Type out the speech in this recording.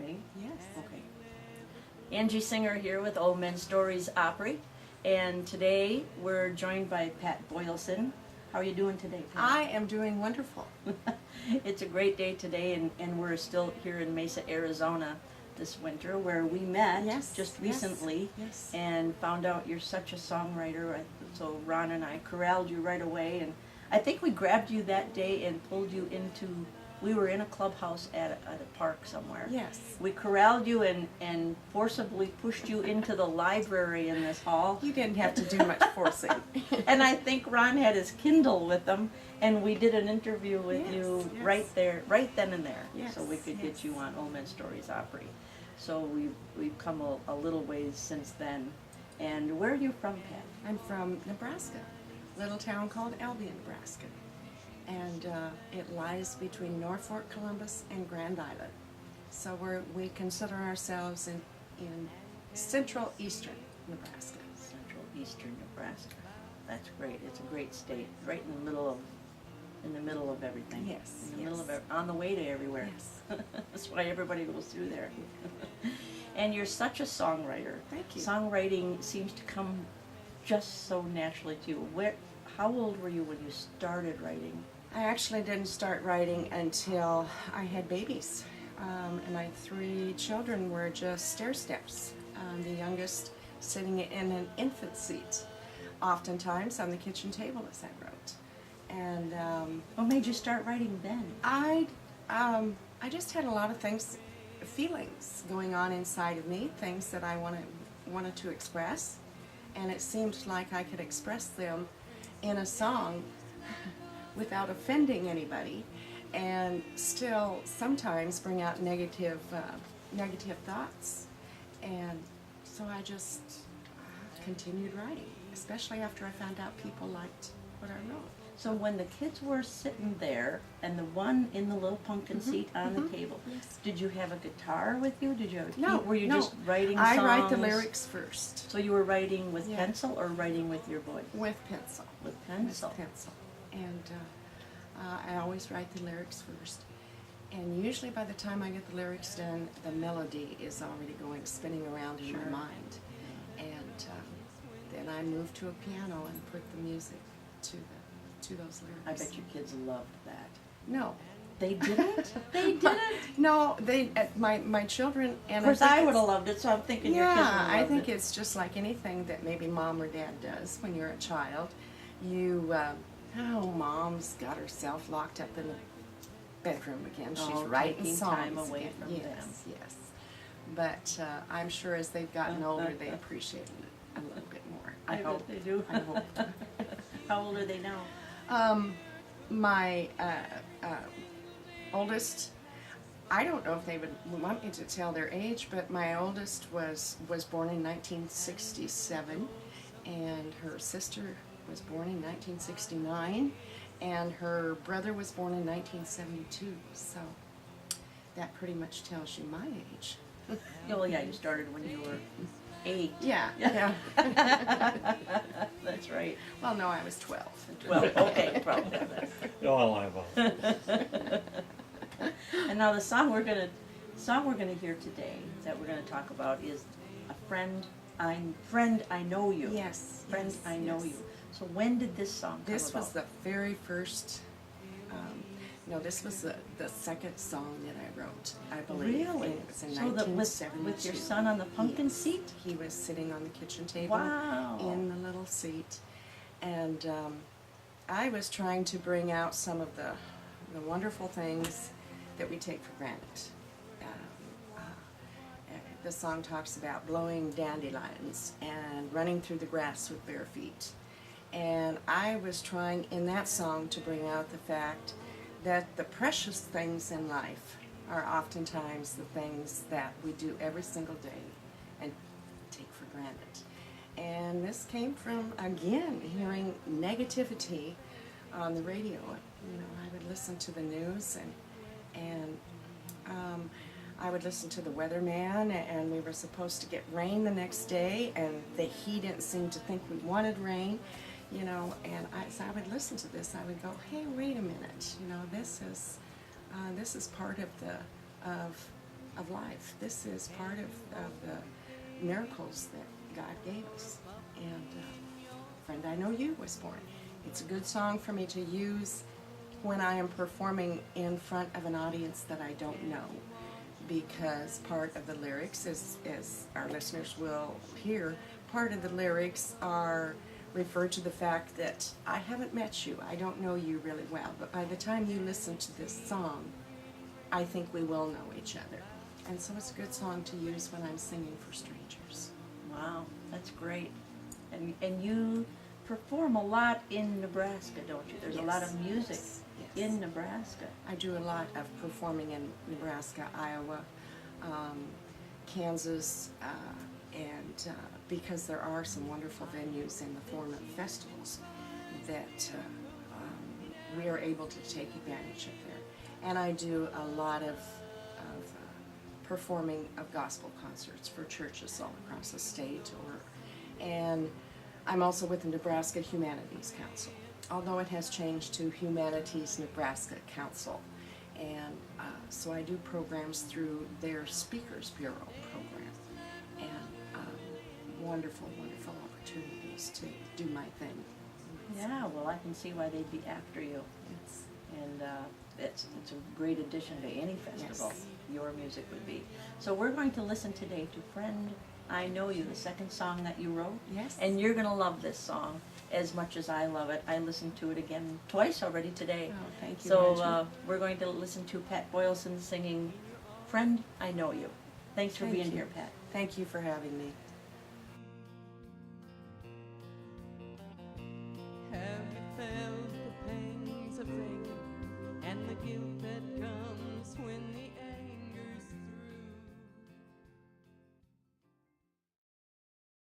ready? Yes. Okay. Angie Senger here with Old Men Stories Opry, and today we're joined by Pat Boilesen. How are you doing today, Pat? I am doing wonderful. It's a great day today, and we're still here in Mesa, Arizona this winter, where we met just recently and found out you're such a songwriter. So Ron and I corralled you right away, and I think we grabbed you that day and pulled you into, we were in a clubhouse at a park somewhere. Yes. We corralled you and forcibly pushed you into the library in this hall. You didn't have to do much forcing. And I think Ron had his Kindle with him, and we did an interview with you right there, right then and there, so we could get you on Old Men Stories Opry. So we've come a little ways since then. And where are you from, Pat? I'm from Nebraska, a little town called Albion, Nebraska. And it lies between Norfolk, Columbus, and Grand Island. So we consider ourselves in central eastern Nebraska. Central eastern Nebraska. That's great. It's a great state, right in the middle of everything. Yes. In the middle of on the way to everywhere. Yes. That's why everybody goes through there. And you're such a songwriter. Thank you. Songwriting seems to come just so naturally to you. How old were you when you started writing? I actually didn't start writing until I had babies. And my 3 children were just stair steps. The youngest sitting in an infant seat, oftentimes on the kitchen table as I wrote. And what made you start writing then? I just had a lot of feelings going on inside of me, things that I wanted to express, and it seemed like I could express them in a song without offending anybody, and still sometimes bring out negative thoughts. And so I just continued writing, especially after I found out people liked what I wrote. So when the kids were sitting there, and the one in the little pumpkin seat on the table, did you have a guitar with you? Did you have a key? No. Were you just writing songs? I write the lyrics first. So you were writing with pencil or writing with your voice? With pencil. With pencil. With pencil. And I always write the lyrics first. And usually by the time I get the lyrics done, the melody is already spinning around in my mind. And then I move to a piano and put the music to those lyrics. I bet you kids loved that. No. They didn't? They didn't? No, my children, and of course I would have loved it, so I'm thinking your kids would have loved it. I think it's just like anything that maybe mom or dad does when you're a child. Mom's got herself locked up in the bedroom again. She's writing songs time away from them. Yes. But I'm sure as they've gotten older, they appreciate it a little bit more. I hope they do. I hope. How old are they now? My oldest, I don't know if they would want me to tell their age, but my oldest was born in 1967, and her sister was born in 1969, and her brother was born in 1972, so that pretty much tells you my age. Oh, yeah, you started when you were 8. Yeah. That's right. Well, no, I was 12. 12, okay, 12. I'll have And now the song we're gonna hear today that we're gonna talk about is a friend I know you. Yes. Friend, yes, I know yes. you. So when did this song come This about? was the very first, this was the second song that I wrote, I believe. Really? And it was in So 1972. with your son on the pumpkin seat? He was sitting on the kitchen table in the little seat. And I was trying to bring out some of the wonderful things that we take for granted. The song talks about blowing dandelions and running through the grass with bare feet. And I was trying in that song to bring out the fact that the precious things in life are oftentimes the things that we do every single day and take for granted. And this came from, again, hearing negativity on the radio. I would listen to the news and I would listen to the weatherman, and we were supposed to get rain the next day, and he didn't seem to think we wanted rain, and so I would listen to this. I would go, hey, wait a minute, this is part of of life. This is part of the miracles that God gave us. And Friend, I Know You was born. It's a good song for me to use when I am performing in front of an audience that I don't know, because part of the lyrics, as our listeners will hear, part of the lyrics are refer to the fact that I haven't met you, I don't know you really well, but by the time you listen to this song, I think we will know each other. And so it's a good song to use when I'm singing for strangers. Wow, that's great. And you perform a lot in Nebraska, don't you? There's a lot of music in Nebraska. I do a lot of performing in Nebraska, Iowa, Kansas, and because there are some wonderful venues in the form of festivals that we are able to take advantage of there. And I do a lot of performing of gospel concerts for churches all across the state, and I'm also with the Nebraska Humanities Council, although it has changed to Humanities Nebraska Council. And so I do programs through their Speakers Bureau program, and wonderful, wonderful opportunities to do my thing. Yeah, well, I can see why they'd be after you. And it's a great addition to any festival. Yes. Your music would be. So we're going to listen today to Friend, I Know You, the second song that you wrote. Yes. And you're going to love this song as much as I love it. I listened to it again twice already today. Oh, thank you. So we're going to listen to Pat Boilesen singing Friend, I Know You. Thanks for being here, Pat. Thank you for having me.